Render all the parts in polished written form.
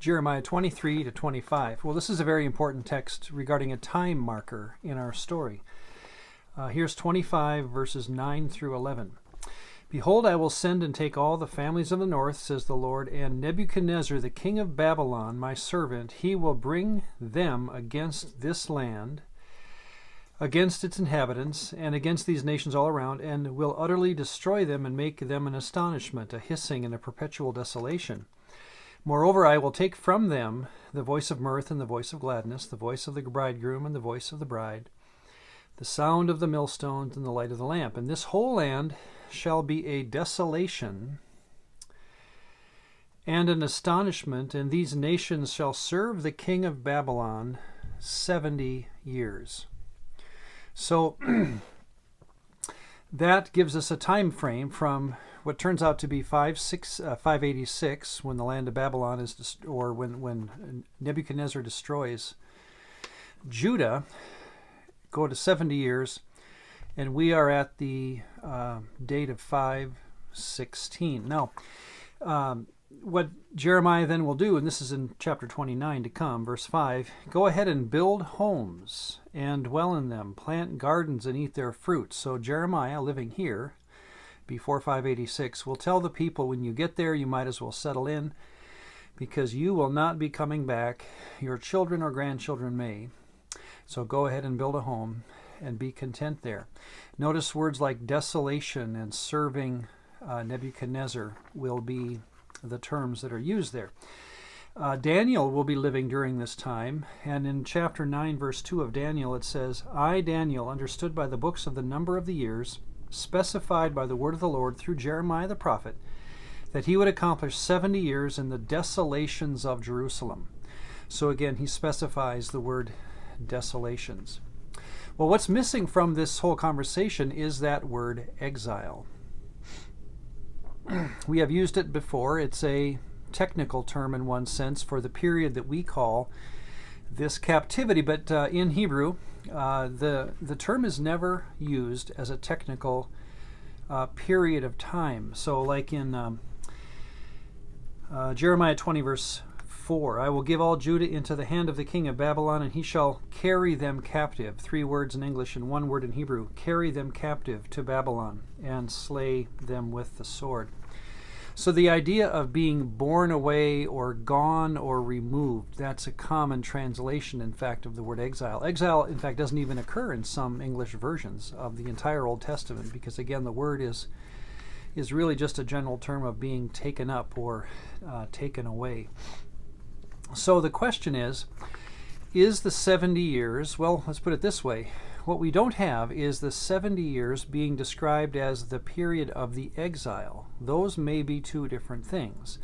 Jeremiah 23 to 25. Well, this is a very important text regarding a time marker in our story. Here's 25 verses 9 through 11. Behold, I will send and take all the families of the north, says the Lord, and Nebuchadnezzar, the king of Babylon, my servant, he will bring them against this land, against its inhabitants, and against these nations all around, and will utterly destroy them and make them an astonishment, a hissing, and a perpetual desolation. Moreover, I will take from them the voice of mirth and the voice of gladness, the voice of the bridegroom and the voice of the bride, the sound of the millstones and the light of the lamp. And this whole land shall be a desolation and an astonishment, and these nations shall serve the king of Babylon 70 years. So that gives us a time frame from what turns out to be 586, when the land of Babylon is, or when Nebuchadnezzar destroys Judah, go to 70 years, and we are at the date of 516. Now, what Jeremiah then will do, and this is in chapter 29 to come, verse 5, go ahead and build homes and dwell in them, plant gardens and eat their fruits. So Jeremiah, living here before 586, will tell the people, when you get there, you might as well settle in, because you will not be coming back. Your children or grandchildren may. So go ahead and build a home and be content there. Notice words like desolation and serving Nebuchadnezzar will be the terms that are used there. Daniel will be living during this time, and in chapter 9, verse 2 of Daniel, it says, I, Daniel, understood by the books of the number of the years, specified by the word of the Lord through Jeremiah the prophet, that he would accomplish 70 years in the desolations of Jerusalem. So again, he specifies the word desolations. Well, what's missing from this whole conversation is that word exile. We have used it before. It's a technical term in one sense for the period that we call this captivity, but in Hebrew, the term is never used as a technical period of time. So like in Jeremiah 20, verse 4, I will give all Judah into the hand of the king of Babylon, and he shall carry them captive. 3 words in English and 1 word in Hebrew. Carry them captive to Babylon and slay them with the sword. So the idea of being borne away or gone or removed, that's a common translation, in fact, of the word exile. Exile, in fact, doesn't even occur in some English versions of the entire Old Testament, because, again, the word is really just a general term of being taken up or taken away. So the question is the 70 years, well, let's put it this way. What we don't have is the 70 years being described as the period of the exile. Those may be two different things.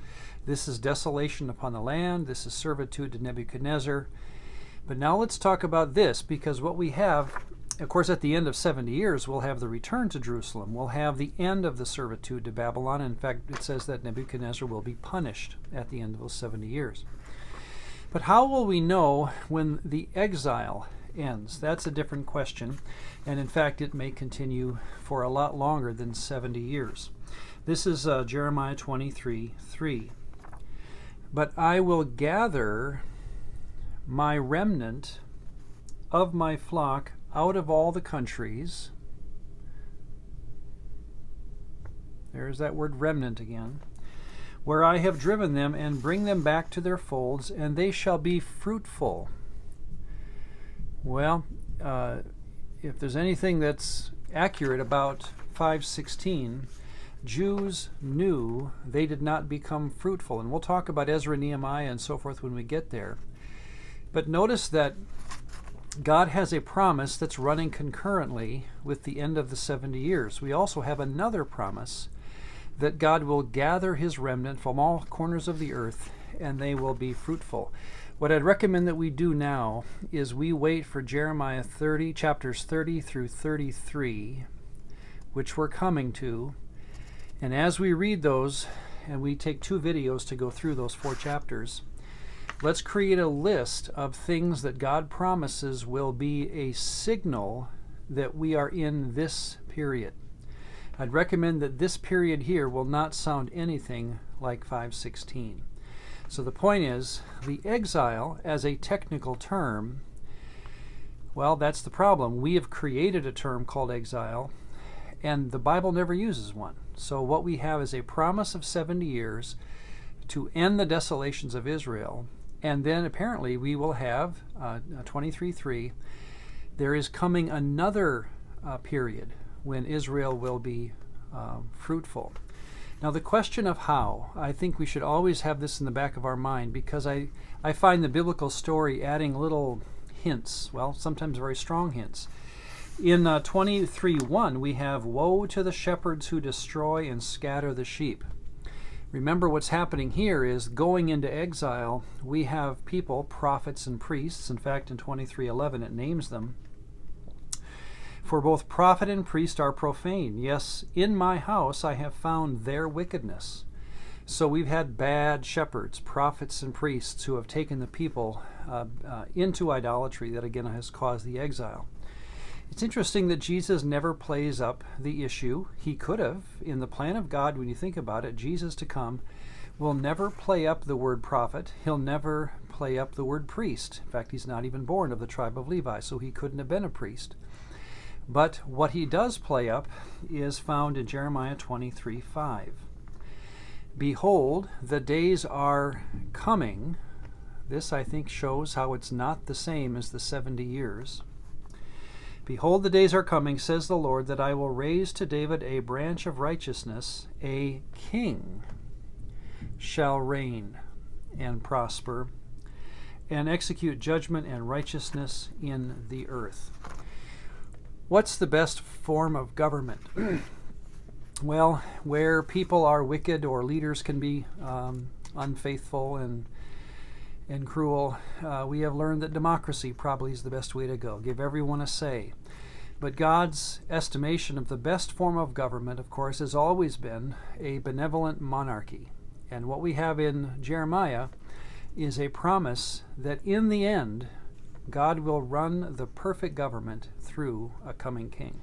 This is desolation upon the land. This is servitude to Nebuchadnezzar. But now let's talk about this, because what we have, of course, at the end of 70 years, we'll have the return to Jerusalem. We'll have the end of the servitude to Babylon. In fact, it says that Nebuchadnezzar will be punished at the end of those 70 years. But how will we know when the exile ends? That's a different question, and in fact it may continue for a lot longer than 70 years. This is Jeremiah 23:3. But I will gather my remnant of my flock out of all the countries. There's that word remnant again. Where I have driven them, and bring them back to their folds, and they shall be fruitful. Well, if there's anything that's accurate about 516, Jews knew they did not become fruitful. And we'll talk about Ezra, Nehemiah, and so forth when we get there. But notice that God has a promise that's running concurrently with the end of the 70 years. We also have another promise that God will gather his remnant from all corners of the earth, and they will be fruitful. What I'd recommend that we do now is we wait for Jeremiah 30, chapters 30 through 33, which we're coming to. And as we read those, and we take 2 videos to go through those 4 chapters, let's create a list of things that God promises will be a signal that we are in this period. I'd recommend that this period here will not sound anything like 516. So the point is, the exile as a technical term, well, that's the problem. We have created a term called exile, and the Bible never uses one. So what we have is a promise of 70 years to end the desolations of Israel, and then apparently we will have 23:3. There is coming another period when Israel will be fruitful. Now the question of how, I think we should always have this in the back of our mind, because I find the biblical story adding little hints, well, sometimes very strong hints. In 23:1 we have, "Woe to the shepherds who destroy and scatter the sheep." Remember, what's happening here is, going into exile, we have people, prophets and priests. In fact, in 23:11 it names them. "For both prophet and priest are profane. Yes, in my house I have found their wickedness." So we've had bad shepherds, prophets and priests, who have taken the people into idolatry that again has caused the exile. It's interesting that Jesus never plays up the issue. He could have. In the plan of God, when you think about it, Jesus to come will never play up the word prophet. He'll never play up the word priest. In fact, he's not even born of the tribe of Levi, so he couldn't have been a priest. But what he does play up is found in Jeremiah 23:5. "Behold, the days are coming." This, I think, shows how it's not the same as the 70 years. "Behold, the days are coming, says the Lord, that I will raise to David a branch of righteousness, a king shall reign and prosper, and execute judgment and righteousness in the earth." What's the best form of government? Well, where people are wicked or leaders can be unfaithful and cruel, we have learned that democracy probably is the best way to go. Give everyone a say. But God's estimation of the best form of government, of course, has always been a benevolent monarchy. And what we have in Jeremiah is a promise that in the end, God will run the perfect government through a coming king.